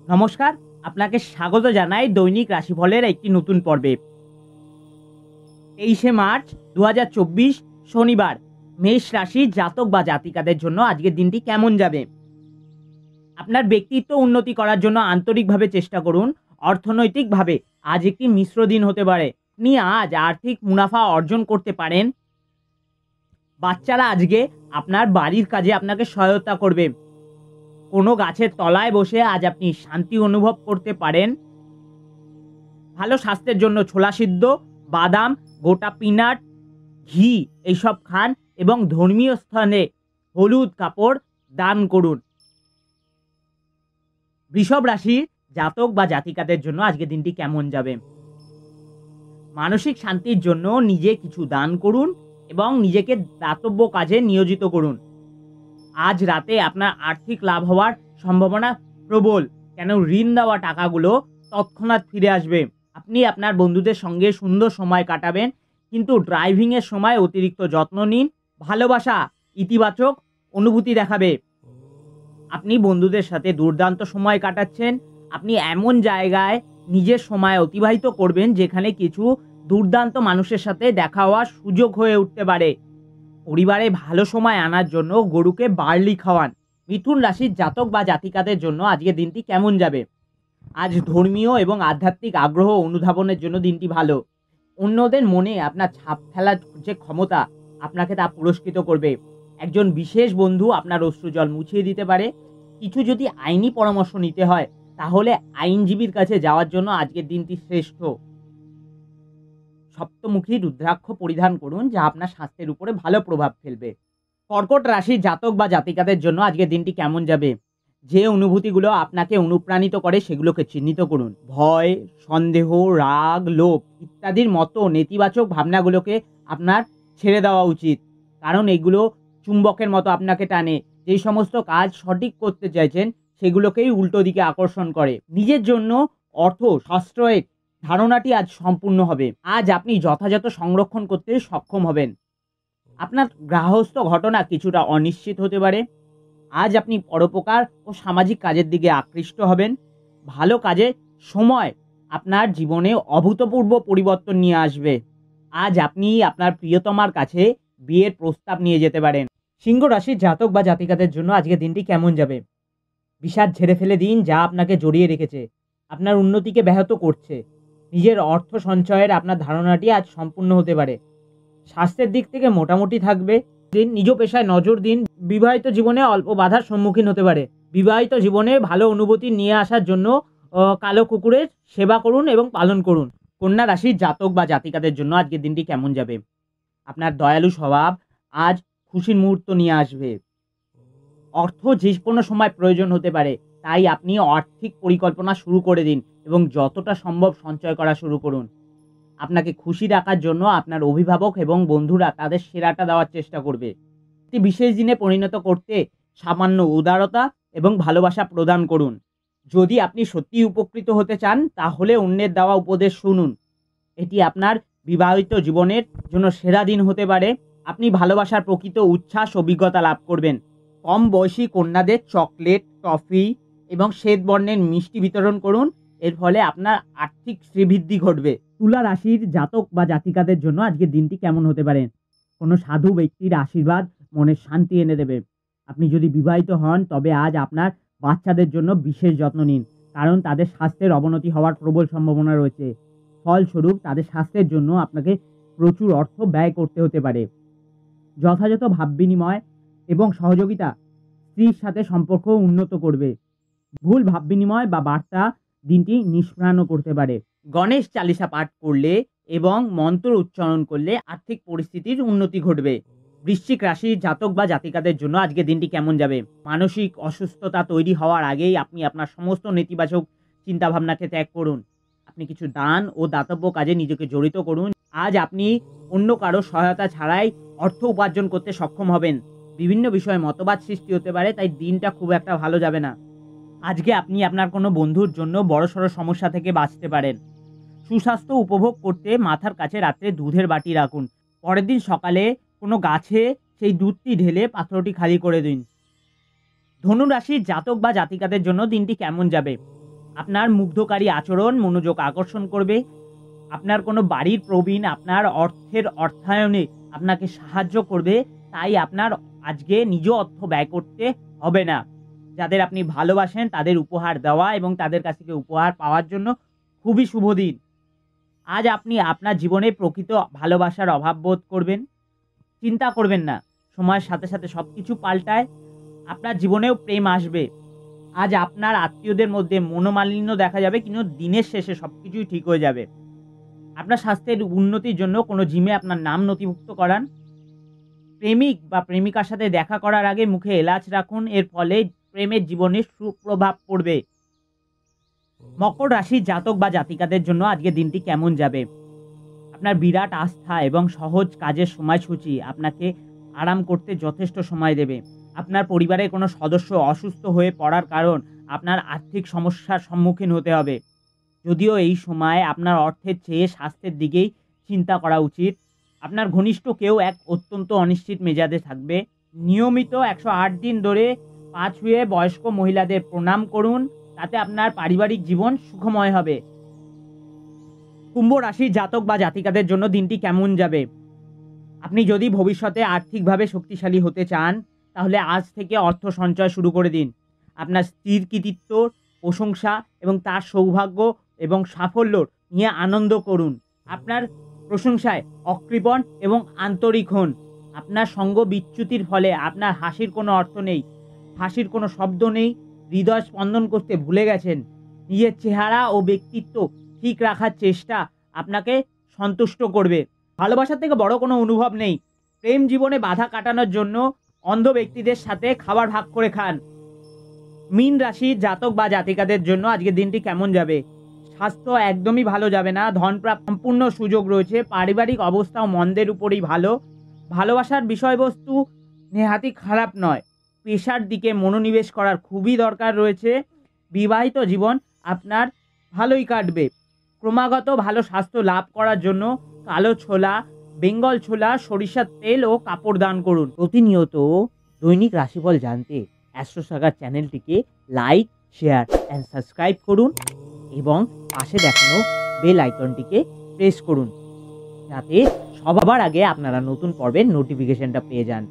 নমস্কার, আপনাকে স্বাগত জানাই দৈনিক রাশিফলের একটি নতুন পর্বে। 23শে মার্চ 2024 শনিবার। মেষ রাশির জাতক বা জাতিকাদের জন্য আজকের দিনটি কেমন যাবে? আপনার ব্যক্তিত্ব উন্নতি করার জন্য আন্তরিকভাবে চেষ্টা করুন। অর্থনৈতিকভাবে আজ একটি মিশ্র দিন হতে পারে। আপনি আজ আর্থিক মুনাফা অর্জন করতে পারেন। বাচ্চারা আজকে আপনার বাড়ির কাজে আপনাকে সহায়তা করবে। কোনো গাছের তলায় বসে আজ আপনি শান্তি অনুভব করতে পারেন। ভালো স্বাস্থ্যের জন্য ছোলা সিদ্ধ, বাদাম, গোটা পিনাট, ঘি এইসব খান এবং ধর্মীয় স্থানে হলুদ কাপড় দান করুন। বৃষভ রাশির জাতক বা জাতিকাদের জন্য আজকের দিনটি কেমন যাবে? মানসিক শান্তির জন্য নিজে কিছু দান করুন এবং নিজেকে দাতব্য কাজে নিয়োজিত করুন। আজ রাতে আপনার আর্থিক লাভ হওয়ার সম্ভাবনা প্রবল, কেন ঋণ দেওয়া টাকাগুলো তৎক্ষণাৎ ফিরে আসবে। আপনি আপনার বন্ধুদের সঙ্গে সুন্দর সময় কাটাবেন, কিন্তু ড্রাইভিংয়ের সময় অতিরিক্ত যত্ন নিন। ভালোবাসা ইতিবাচক অনুভূতি দেখাবে। আপনি বন্ধুদের সাথে দুর্দান্ত সময় কাটাচ্ছেন। আপনি এমন জায়গায় নিজের সময় অতিবাহিত করবেন যেখানে কিছু দুর্দান্ত মানুষের সাথে দেখা হওয়ার সুযোগ হয়ে উঠতে পারে। পরিবারে ভালো সময় আনার জন্য গরুকে বার্লি খাওয়ান। মিথুন রাশির জাতক বা জাতিকাদের জন্য আজকের দিনটি কেমন যাবে? আজ ধর্মীয় এবং আধ্যাত্মিক আগ্রহ অনুধাবনের জন্য দিনটি ভালো। অন্যদের মনে আপনার ছাপ ফেলার যে ক্ষমতা, আপনাকে তা পুরস্কৃত করবে। একজন বিশেষ বন্ধু আপনার অশ্রুজল মুছিয়ে দিতে পারে। কিছু যদি আইনি পরামর্শ নিতে হয়, তাহলে আইনজীবীর কাছে যাওয়ার জন্য আজকের দিনটি শ্রেষ্ঠ। সপ্তমুখী রুদ্রাক্ষ পরিধান করুন, যা আপনার স্বাস্থ্যের উপরে ভালো প্রভাব ফেলবে। কর্কট রাশির জাতক বা জাতিকাদের জন্য আজকের দিনটি কেমন যাবে? যে অনুভূতিগুলো আপনাকে অনুপ্রাণিত করে সেগুলোকে চিহ্নিত করুন। ভয়, সন্দেহ, রাগ, লোভ ইত্যাদির মতো নেতিবাচক ভাবনাগুলোকে আপনার ছেড়ে দেওয়া উচিত, কারণ এগুলো চুম্বকের মতো আপনাকে টানে। যেই সমস্ত কাজ সঠিক করতে চাইছেন সেগুলোকেই উল্টো দিকে আকর্ষণ করে। নিজের জন্য অর্থ সাশ্রয়ের ধারণাটি আজ সম্পূর্ণ হবে। আজ আপনি যথাযথ সংরক্ষণ করতে সক্ষম হবেন। আপনার গৃহস্থ ঘটনা কিছুটা অনিশ্চিত হতে পারে। আজ আপনি পরোপকার ও সামাজিক কাজের দিকে আকৃষ্ট হবেন। ভালো কাজে সময় আপনার জীবনে অভূতপূর্ব পরিবর্তন নিয়ে আসবে। আজ আপনি আপনার প্রিয়তমার কাছে বিয়ের প্রস্তাব নিয়ে যেতে পারেন। সিংহ রাশির জাতক বা জাতিকাদের জন্য আজকের দিনটি কেমন যাবে? বিষাদ ঝেড়ে ফেলে দিন, যা আপনাকে জড়িয়ে রেখেছে, আপনার উন্নতিকে ব্যাহত করছে। নিজের অর্থ সঞ্চয়ের আপনার ধারণাটি আজ সম্পূর্ণ হতে পারে। স্বাস্থ্যের দিক থেকে মোটামুটি থাকবে। নিজ পেশায় নজর দিন। বিবাহিত জীবনে অল্প বাধার সম্মুখীন হতে পারে। বিবাহিত জীবনে ভালো অনুভূতি নিয়ে আসার জন্য কালো কুকুরের সেবা করুন এবং পালন করুন। কন্যা রাশির জাতক বা জাতিকাদের জন্য আজকের দিনটি কেমন যাবে? আপনার দয়ালু স্বভাব আজ খুশির মুহূর্ত নিয়ে আসবে। অর্থ যে কোনো সময় প্রয়োজন হতে পারে, তাই আপনি আর্থিক পরিকল্পনা শুরু করে দিন এবং যতটা সম্ভব সঞ্চয় করা শুরু করুন। আপনাকে খুশি রাখার জন্য আপনার অভিভাবক এবং বন্ধুরা তাদের সেরাটা দেওয়ার চেষ্টা করবে। একটি বিশেষ দিনে পরিণত করতে সামান্য উদারতা এবং ভালোবাসা প্রদান করুন। যদি আপনি সত্যিই উপকৃত হতে চান, তাহলে অন্যের দেওয়া উপদেশ শুনুন। এটি আপনার বিবাহিত জীবনের জন্য সেরা দিন হতে পারে। আপনি ভালোবাসার প্রকৃত উচ্ছ্বাস অভিজ্ঞতা লাভ করবেন। কম বয়সী কন্যাদের চকলেট, টফি এবং শ্বেত বর্ণের মিষ্টি বিতরণ করুন। এর ফলে আপনার আর্থিক শ্রীবৃদ্ধি ঘটবে। তুলা রাশির জাতক বা জাতিকাদের জন্য আজকের দিনটি কেমন হতে পারে? কোনো সাধু ব্যক্তির আশীর্বাদ মনের শান্তি এনে দেবে। আপনি যদি বিবাহিত হন, তবে আজ আপনার বাচ্চাদের জন্য বিশেষ যত্ন নিন, কারণ তাদের স্বাস্থ্যের অবনতি হওয়ার প্রবল সম্ভাবনা রয়েছে। ফলস্বরূপ তাদের স্বাস্থ্যের জন্য আপনাকে প্রচুর অর্থ ব্যয় করতে হতে পারে। যথাযথ ভাব বিনিময় এবং সহযোগিতা স্ত্রীর সাথে সম্পর্ক উন্নত করবে। ভুল ভাব বিনিময় বা বার্তা দিনটি নিষ্প্রাণও করতে পারে। গণেশ চালিসা পাঠ করলে এবং মন্ত্র উচ্চারণ করলে আর্থিক পরিস্থিতির উন্নতি ঘটবে। বৃশ্চিক রাশির জাতক বা জাতিকাদের জন্য আজকের দিনটি কেমন যাবে? মানসিক অসুস্থতা তৈরি হওয়ার আগেই আপনি আপনার সমস্ত নেতিবাচক চিন্তাভাবনাকে ত্যাগ করুন। আপনি কিছু দান ও দাতব্য কাজে নিজেকে জড়িত করুন। আজ আপনি অন্য কারো সহায়তা ছাড়াই অর্থ উপার্জন করতে সক্ষম হবেন। বিভিন্ন বিষয়ে মতবাদ সৃষ্টি হতে পারে, তাই দিনটা খুব একটা ভালো যাবে না। আজকে আপনি আপনার কোনো বন্ধুর জন্য বড়সড় সমস্যা থেকে বাঁচতে পারেন। সুস্বাস্থ্য উপভোগ করতে মাথার কাছে রাত্রে দুধের বাটি রাখুন। পরের দিন সকালে কোনো গাছে সেই দুধটি ঢেলে পাত্রটি খালি করে দিন। ধনু রাশির জাতক বা জাতিকাদের জন্য দিনটি কেমন যাবে? আপনার মুগ্ধকারী আচরণ মনোযোগ আকর্ষণ করবে। আপনার কোনো বাড়ির প্রবীণ আপনার অর্থের অর্থায়নে আপনাকে সাহায্য করবে। তাই আপনার আজকে নিজ অর্থ ব্যয় করতে হবে না। যাদের আপনি ভালোবাসেন তাদের উপহার দেওয়া এবং তাদের কাছ থেকে উপহার পাওয়ার জন্য খুবই শুভ দিন। আজ আপনি আপনার জীবনে প্রকৃত ভালোবাসার অভাব বোধ করবেন। চিন্তা করবেন না, সময়ের সাথে সাথে সবকিছু পাল্টায়। আপনার জীবনেও প্রেম আসবে। আজ আপনার আত্মীয়দের মধ্যে মনোমালিন্য দেখা যাবে, কিন্তু দিনের শেষে সবকিছুই ঠিক হয়ে যাবে। আপনার স্বাস্থ্যের উন্নতির জন্য কোনো জিমে আপনার নাম নথিভুক্ত করান। প্রেমিক বা প্রেমিকার সাথে দেখা করার আগে মুখে এলাচ রাখুন, এর ফলে প্রেমের জীবনে সুপ্রভাব পড়বে। মকর রাশির জাতক বা জাতিকাদের জন্য আজকে দিনটি কেমন যাবে? আপনার বিরাট আস্থা এবং সহজ কাজের সময়সূচি আপনাকে আরাম করতে যথেষ্ট সময় দেবে। আপনার পরিবারের কোনো সদস্য অসুস্থ হয়ে পড়ার কারণ আপনার আর্থিক সমস্যার সম্মুখীন হতে হবে। যদিও এই সময় আপনার অর্থের চেয়ে স্বাস্থ্যের দিকেই চিন্তা করা উচিত। আপনার ঘনিষ্ঠ কেউ এক অত্যন্ত অনিশ্চিত মেজাজে থাকবে। নিয়মিত 108 দিন ধরে পা ছুঁয়ে বয়স্ক মহিলাদের প্রণাম করুন, তাতে আপনার পারিবারিক জীবন সুখময় হবে। কুম্ভ রাশির জাতক বা জাতিকাদের জন্য দিনটি কেমন যাবে? আপনি যদি ভবিষ্যতে আর্থিকভাবে শক্তিশালী হতে চান, তাহলে আজ থেকে অর্থ সঞ্চয় শুরু করে দিন। আপনার স্ত্রীর কৃতিত্ব, প্রশংসা এবং তার সৌভাগ্য এবং সাফল্য নিয়ে আনন্দ করুন। আপনার প্রশংসায় অকৃপণ এবং আন্তরিক হন। আপনার সঙ্গ বিচ্যুতির ফলে আপনার হাসির কোনো অর্থ নেই, হাসির কোনো শব্দ নেই। হৃদয় স্পন্দন করতে ভুলে গেছেন। নিজের চেহারা ও ব্যক্তিত্ব ঠিক রাখার চেষ্টা আপনাকে সন্তুষ্ট করবে। ভালোবাসার থেকে বড় কোনো অনুভব নেই। প্রেম জীবনে বাধা কাটানোর জন্য অন্ধ ব্যক্তিদের সাথে খাবার ভাগ করে খান। মীন রাশির জাতক বা জাতিকাদের জন্য আজকের দিনটি কেমন যাবে? স্বাস্থ্য একদমই ভালো যাবে না। ধন প্রাপ্তির সম্পূর্ণ সুযোগ রয়েছে। পারিবারিক অবস্থাও মন্দের উপরই ভালো। ভালোবাসার বিষয়বস্তু নেহাতই খারাপ নয়। পেশার দিকে মনোনিবেশ করার খুবই দরকার রয়েছে। বিবাহিত জীবন আপনার ভালোই কাটবে। ক্রমাগত ভালো স্বাস্থ্য লাভ করার জন্য কালো ছোলা, বেঙ্গল ছোলা, সরিষার তেল ও কাপড় দান করুন। প্রতিনিয়ত দৈনিক রাশিফল জানতে অ্যাস্ট্রোসাগার চ্যানেলটিকে লাইক, শেয়ার অ্যান্ড সাবস্ক্রাইব করুন এবং পাশে দেখানো বেল আইকনটিকে প্রেস করুন, যাতে সবার আগে আপনারা নতুন পর্বের নোটিফিকেশনটা পেয়ে যান।